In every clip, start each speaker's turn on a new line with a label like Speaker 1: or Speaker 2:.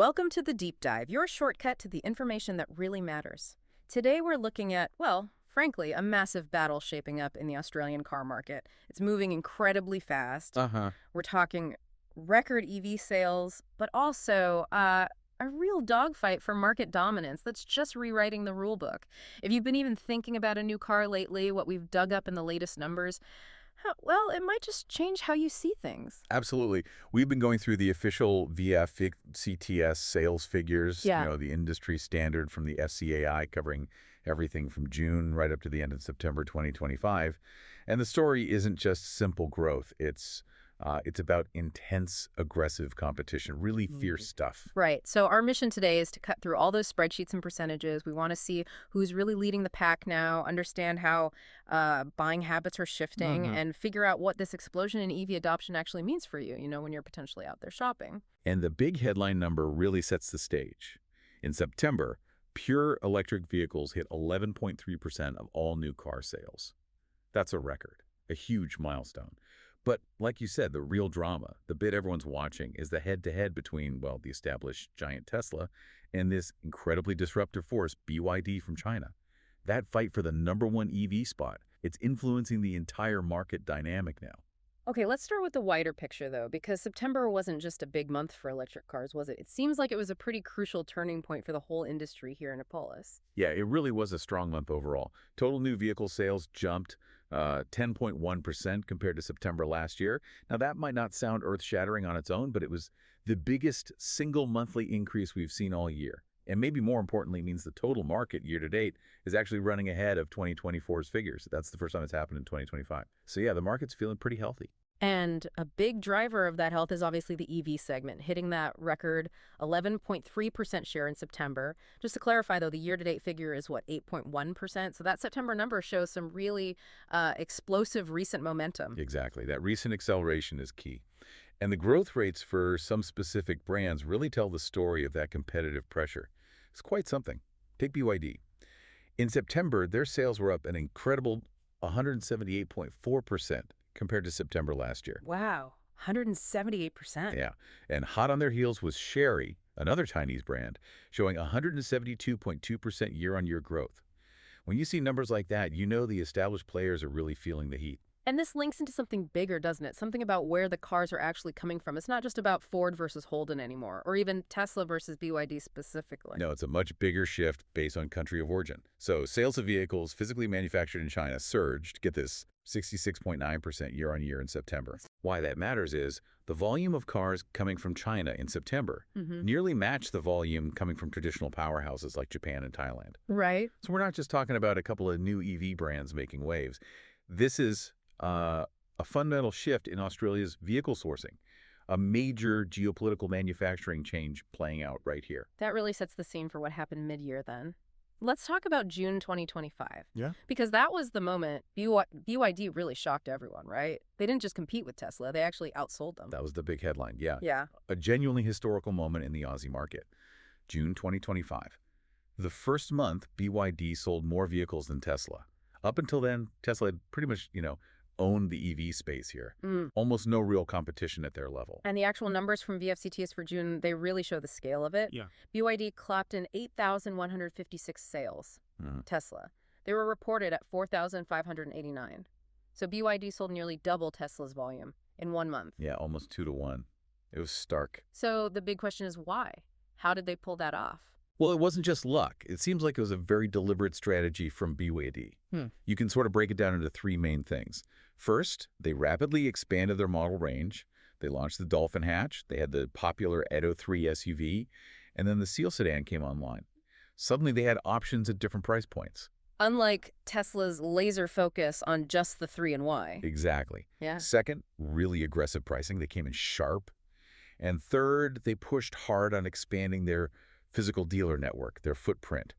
Speaker 1: Welcome to the Deep Dive, your shortcut to the information that really matters. Today we're looking at, well, frankly, a massive battle shaping up in the Australian car market. It's moving incredibly fast.
Speaker 2: Uh-huh.
Speaker 1: We're talking record EV sales, but also a real dogfight for market dominance that's just rewriting the rule book. If you've been even thinking about a new car lately, what we've dug up in the latest numbers, well, it might just change how you see things.
Speaker 2: Absolutely. We've been going through the official VFACTS sales figures,
Speaker 1: Yeah.
Speaker 2: the industry standard from the SCAI covering everything from June right up to the end of September 2025. And the story isn't just simple growth. It's about intense, aggressive competition, really fierce stuff.
Speaker 1: Right. So our mission today is to cut through all those spreadsheets and percentages. We want to see who's really leading the pack now, understand how buying habits are shifting, and figure out what this explosion in EV adoption actually means for you, when you're potentially out there shopping.
Speaker 2: And the big headline number really sets the stage. In September, pure electric vehicles hit 11.3% of all new car sales. That's a record, a huge milestone. But like you said, the real drama, the bit everyone's watching, is the head-to-head between, well, the established giant Tesla and this incredibly disruptive force, BYD from China. That fight for the #1 EV spot, it's influencing the entire market dynamic now.
Speaker 1: Okay, let's start with the wider picture, though, because September wasn't just a big month for electric cars, was it? It seems like it was a pretty crucial turning point for the whole industry here in Annapolis.
Speaker 2: Yeah, it really was a strong month overall. Total new vehicle sales jumped 10.1% compared to September last year. Now, that might not sound earth-shattering on its own, but it was the biggest single monthly increase we've seen all year. And maybe more importantly, means the total market year-to-date is actually running ahead of 2024's figures. That's the first time it's happened in 2025. So yeah, the market's feeling pretty healthy.
Speaker 1: And a big driver of that health is obviously the EV segment, hitting that record 11.3% share in September. Just to clarify, though, the year-to-date figure is, what, 8.1%? So that September number shows some really explosive recent momentum.
Speaker 2: Exactly. That recent acceleration is key. And the growth rates for some specific brands really tell the story of that competitive pressure. It's quite something. Take BYD. In September, their sales were up an incredible 178.4% compared to September last year.
Speaker 1: Wow, 178%.
Speaker 2: Yeah. And hot on their heels was Sherry, another Chinese brand, showing 172.2% year-on-year growth. When you see numbers like that, you know the established players are really feeling the heat.
Speaker 1: And this links into something bigger, doesn't it? Something about where the cars are actually coming from. It's not just about Ford versus Holden anymore, or even Tesla versus BYD specifically.
Speaker 2: No, it's a much bigger shift based on country of origin. So sales of vehicles physically manufactured in China surged, get this, 66.9% year-on-year in September. Why that matters is the volume of cars coming from China in September nearly matched the volume coming from traditional powerhouses like Japan and Thailand.
Speaker 1: Right.
Speaker 2: So we're not just talking about a couple of new EV brands making waves. This is a fundamental shift in Australia's vehicle sourcing, a major geopolitical manufacturing change playing out right here.
Speaker 1: That really sets the scene for what happened mid-year then. Let's talk about June 2025.
Speaker 2: Yeah.
Speaker 1: Because that was the moment BYD really shocked everyone, right? They didn't just compete with Tesla, they actually outsold them.
Speaker 2: That was the big headline, yeah.
Speaker 1: Yeah.
Speaker 2: A genuinely historical moment in the Aussie market. June 2025. The first month, BYD sold more vehicles than Tesla. Up until then, Tesla had pretty much, owned the EV space here. Almost no real competition at their level.
Speaker 1: And the actual numbers from VFCTS for June, they really show the scale of it.
Speaker 2: Yeah.
Speaker 1: BYD clocked in 8,156 sales. Tesla. They were reported at 4,589. So BYD sold nearly double Tesla's volume in 1 month.
Speaker 2: Yeah, almost 2 to 1. It was stark.
Speaker 1: So the big question is why? How did they pull that off?
Speaker 2: Well, it wasn't just luck. It seems like it was a very deliberate strategy from BYD. You can sort of break it down into 3 main things. First, they rapidly expanded their model range. They launched the Dolphin hatch. They had the popular Edo 3 SUV. And then the Seal sedan came online. Suddenly, they had options at different price points.
Speaker 1: Unlike Tesla's laser focus on just the 3 and Y.
Speaker 2: Exactly.
Speaker 1: Yeah.
Speaker 2: Second, really aggressive pricing. They came in sharp. And third, they pushed hard on expanding their physical dealer network, their footprint.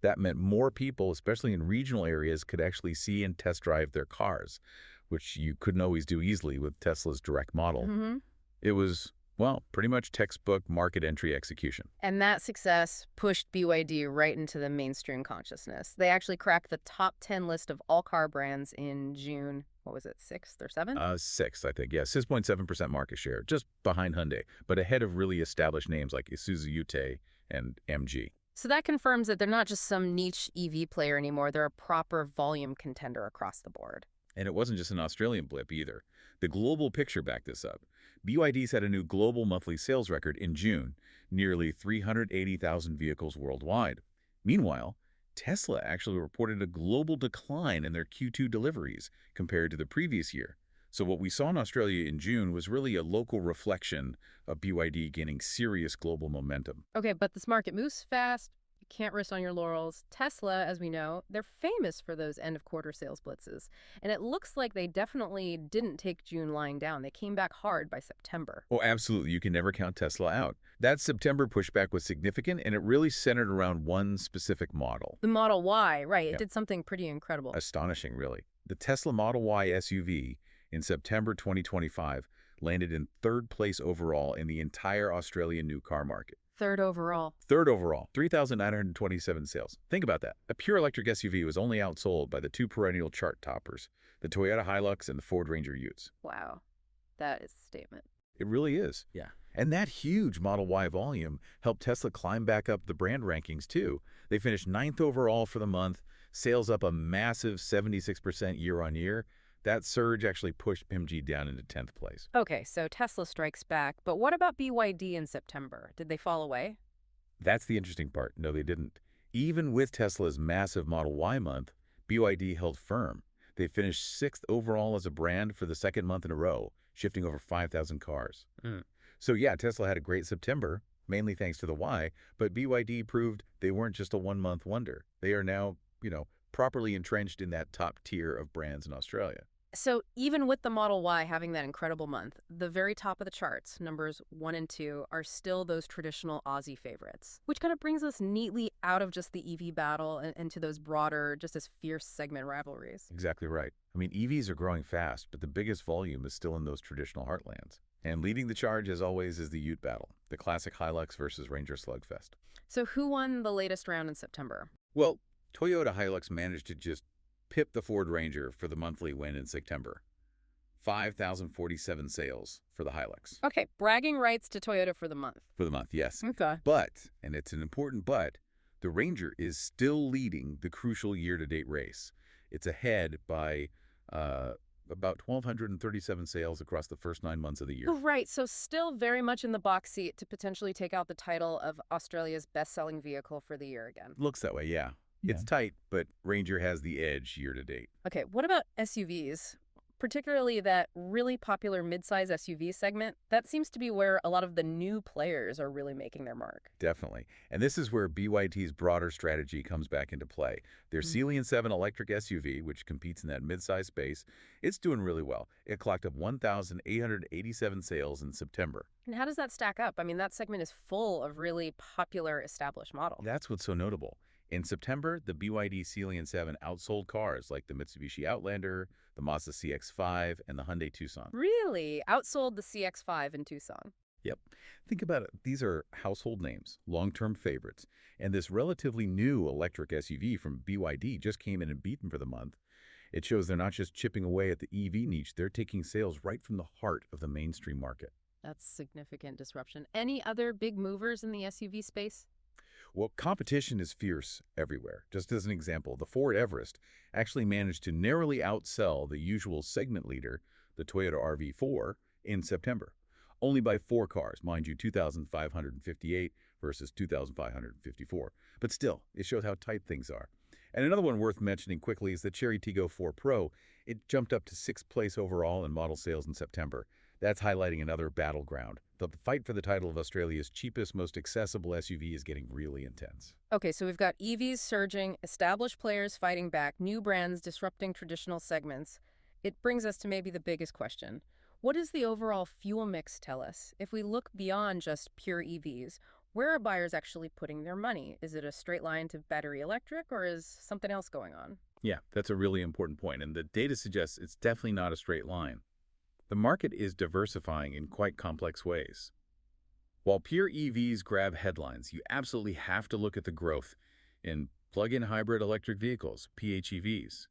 Speaker 2: That meant more people, especially in regional areas, could actually see and test drive their cars, which you couldn't always do easily with Tesla's direct model. It was, well, pretty much textbook market entry execution.
Speaker 1: And that success pushed BYD right into the mainstream consciousness. They actually cracked the top 10 list of all car brands in June, what was it, sixth or seventh?
Speaker 2: Sixth, I think. Yeah, 6.7% market share, just behind Hyundai, but ahead of really established names like Isuzu Ute and MG.
Speaker 1: So that confirms that they're not just some niche EV player anymore. They're a proper volume contender across the board.
Speaker 2: And it wasn't just an Australian blip either. The global picture backed this up. BYD set a new global monthly sales record in June, nearly 380,000 vehicles worldwide. Meanwhile, Tesla actually reported a global decline in their Q2 deliveries compared to the previous year. So what we saw in Australia in June was really a local reflection of BYD gaining serious global momentum.
Speaker 1: Okay, but this market moves fast. You can't rest on your laurels. Tesla, as we know, they're famous for those end-of-quarter sales blitzes. And it looks like they definitely didn't take June lying down. They came back hard by September.
Speaker 2: Oh, absolutely. You can never count Tesla out. That September pushback was significant, and it really centered around one specific model.
Speaker 1: The Model Y, right, it
Speaker 2: Yeah.
Speaker 1: did something pretty incredible.
Speaker 2: Astonishing, really. The Tesla Model Y SUV in September 2025 landed in third place overall in the entire Australian new car market.
Speaker 1: Third overall.
Speaker 2: Third overall, 3,927 sales. Think about that. A pure electric SUV was only outsold by the two perennial chart toppers, the Toyota HiLux and the Ford Ranger Utes.
Speaker 1: Wow, that is a statement.
Speaker 2: It really is. Yeah. And that huge Model Y volume helped Tesla climb back up the brand rankings, too. They finished ninth overall for the month, sales up a massive 76% year-on-year. That surge actually pushed MG down into 10th place.
Speaker 1: Okay, so Tesla strikes back, but what about BYD in September? Did they fall away?
Speaker 2: That's the interesting part. No, they didn't. Even with Tesla's massive Model Y month, BYD held firm. They finished sixth overall as a brand for the second month in a row, shifting over 5,000 cars. So yeah, Tesla had a great September, mainly thanks to the Y, but BYD proved they weren't just a one-month wonder. They are now, properly entrenched in that top tier of brands in Australia.
Speaker 1: So even with the Model Y having that incredible month, the very top of the charts, numbers 1 and 2, are still those traditional Aussie favorites, which kind of brings us neatly out of just the EV battle and into those broader, just as fierce segment rivalries.
Speaker 2: Exactly right. I mean, EVs are growing fast, but the biggest volume is still in those traditional heartlands. And leading the charge, as always, is the Ute battle, the classic HiLux versus Ranger slugfest.
Speaker 1: So who won the latest round in September?
Speaker 2: Well, Toyota HiLux managed to just pip the Ford Ranger for the monthly win in September. 5,047 sales for the HiLux.
Speaker 1: Okay, bragging rights to Toyota for the month.
Speaker 2: For the month, yes.
Speaker 1: Okay.
Speaker 2: But, and it's an important but, the Ranger is still leading the crucial year-to-date race. It's ahead by about 1,237 sales across the first 9 months of the year.
Speaker 1: Oh, right, so still very much in the box seat to potentially take out the title of Australia's best-selling vehicle for the year again.
Speaker 2: Looks that way, yeah. It's tight, but Ranger has the edge year-to-date.
Speaker 1: Okay, what about SUVs? Particularly that really popular midsize SUV segment, that seems to be where a lot of the new players are really making their mark.
Speaker 2: Definitely. And this is where BYD's broader strategy comes back into play. Their Ceylon 7 electric SUV, which competes in that midsize space, it's doing really well. It clocked up 1,887 sales in September.
Speaker 1: And how does that stack up? I mean, that segment is full of really popular established models.
Speaker 2: That's what's so notable. In September, the BYD Ceylon 7 outsold cars like the Mitsubishi Outlander, the Mazda CX-5, and the Hyundai Tucson.
Speaker 1: Really? Outsold the CX-5 in Tucson.
Speaker 2: Yep. Think about it. These are household names, long-term favorites. And this relatively new electric SUV from BYD just came in and beat them for the month. It shows they're not just chipping away at the EV niche, they're taking sales right from the heart of the mainstream market.
Speaker 1: That's significant disruption. Any other big movers in the SUV space?
Speaker 2: Well, competition is fierce everywhere. Just as an example, the Ford Everest actually managed to narrowly outsell the usual segment leader, the Toyota RV4, in September. Only by 4 cars, mind you, 2,558 versus 2,554. But still, it shows how tight things are. And another one worth mentioning quickly is the Chery Tiggo 4 Pro. It jumped up to 6th place overall in model sales in September. That's highlighting another battleground. The fight for the title of Australia's cheapest, most accessible SUV is getting really intense.
Speaker 1: Okay, so we've got EVs surging, established players fighting back, new brands disrupting traditional segments. It brings us to maybe the biggest question. What does the overall fuel mix tell us? If we look beyond just pure EVs, where are buyers actually putting their money? Is it a straight line to battery electric, or is something else going on?
Speaker 2: Yeah, that's a really important point, and the data suggests it's definitely not a straight line. The market is diversifying in quite complex ways. While pure EVs grab headlines, you absolutely have to look at the growth in plug-in hybrid electric vehicles, PHEVs.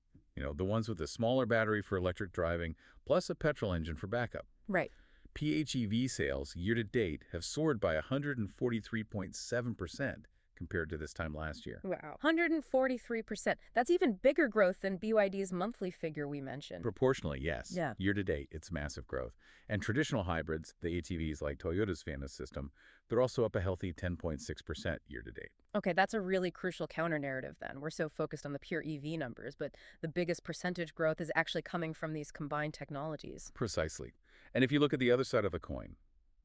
Speaker 2: The ones with a smaller battery for electric driving, plus a petrol engine for backup.
Speaker 1: Right.
Speaker 2: PHEV sales year-to-date have soared by 143.7% compared to this time last year.
Speaker 1: Wow. 143%. That's even bigger growth than BYD's monthly figure we mentioned.
Speaker 2: Proportionally, yes.
Speaker 1: Yeah.
Speaker 2: Year-to-date, it's massive growth. And traditional hybrids, the ATVs like Toyota's Fanus system, they're also up a healthy 10.6% year-to-date.
Speaker 1: Okay, that's a really crucial counter-narrative then. We're so focused on the pure EV numbers, but the biggest percentage growth is actually coming from these combined technologies.
Speaker 2: Precisely. And if you look at the other side of the coin,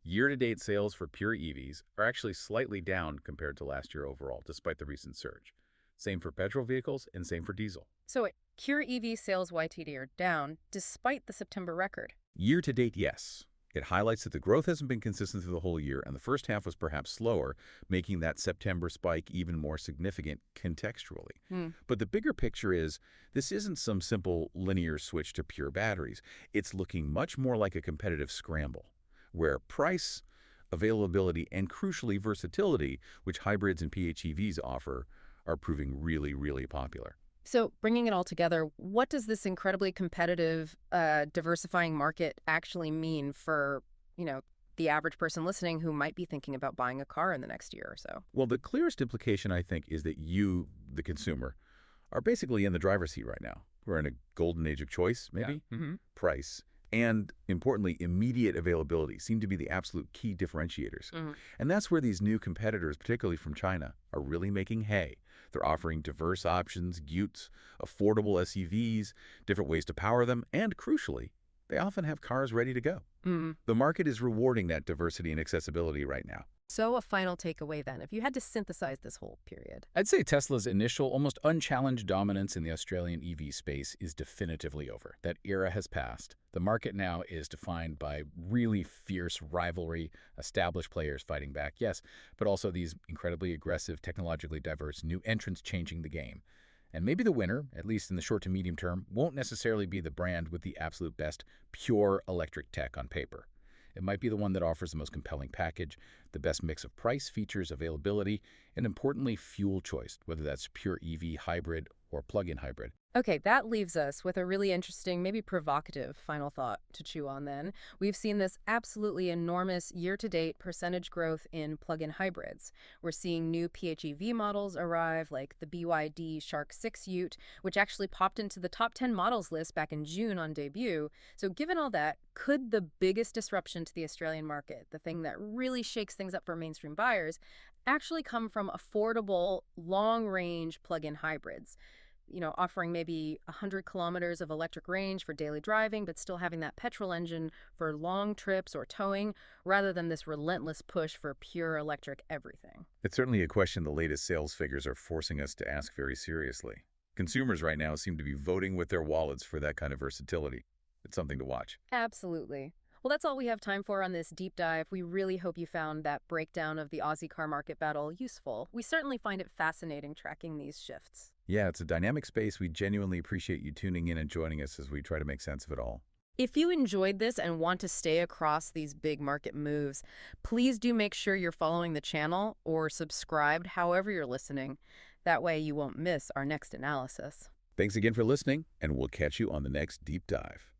Speaker 2: year-to-date sales for pure EVs are actually slightly down compared to last year overall, despite the recent surge. Same for petrol vehicles and same for diesel.
Speaker 1: So pure EV sales YTD are down despite the September record.
Speaker 2: Year-to-date, yes. It highlights that the growth hasn't been consistent through the whole year, and the first half was perhaps slower, making that September spike even more significant contextually. But the bigger picture is, this isn't some simple linear switch to pure batteries. It's looking much more like a competitive scramble, where price, availability, and crucially versatility, which hybrids and PHEVs offer, are proving really, really popular.
Speaker 1: So bringing it all together, what does this incredibly competitive, diversifying market actually mean for, the average person listening who might be thinking about buying a car in the next year or so?
Speaker 2: Well, the clearest implication, I think, is that you, the consumer, are basically in the driver's seat right now. We're in a golden age of choice, maybe.
Speaker 1: Yeah.
Speaker 2: Price, and importantly, immediate availability seem to be the absolute key differentiators. And that's where these new competitors, particularly from China, are really making hay. They're offering diverse options, utes, affordable SUVs, different ways to power them, and crucially, they often have cars ready to go. The market is rewarding that diversity and accessibility right now.
Speaker 1: So a final takeaway then, if you had to synthesize this whole period.
Speaker 3: I'd say Tesla's initial, almost unchallenged dominance in the Australian EV space is definitively over. That era has passed. The market now is defined by really fierce rivalry, established players fighting back, yes, but also these incredibly aggressive, technologically diverse new entrants changing the game. And maybe the winner, at least in the short to medium term, won't necessarily be the brand with the absolute best pure electric tech on paper. It might be the one that offers the most compelling package, the best mix of price, features, availability, and importantly, fuel choice, whether that's pure EV hybrid or plug-in hybrid.
Speaker 1: Okay, that leaves us with a really interesting, maybe provocative final thought to chew on then. We've seen this absolutely enormous year-to-date percentage growth in plug-in hybrids. We're seeing new PHEV models arrive, like the BYD Shark 6 Ute, which actually popped into the top 10 models list back in June on debut. So given all that, could the biggest disruption to the Australian market, the thing that really shakes things up for mainstream buyers, actually come from affordable, long-range plug-in hybrids? Offering maybe 100 kilometers of electric range for daily driving, but still having that petrol engine for long trips or towing, rather than this relentless push for pure electric everything.
Speaker 2: It's certainly a question the latest sales figures are forcing us to ask very seriously. Consumers right now seem to be voting with their wallets for that kind of versatility. It's something to watch.
Speaker 1: Absolutely. Well, that's all we have time for on this deep dive. We really hope you found that breakdown of the Aussie car market battle useful. We certainly find it fascinating tracking these shifts.
Speaker 2: Yeah, it's a dynamic space. We genuinely appreciate you tuning in and joining us as we try to make sense of it all.
Speaker 1: If you enjoyed this and want to stay across these big market moves, please do make sure you're following the channel or subscribed however you're listening. That way you won't miss our next analysis.
Speaker 2: Thanks again for listening, and we'll catch you on the next deep dive.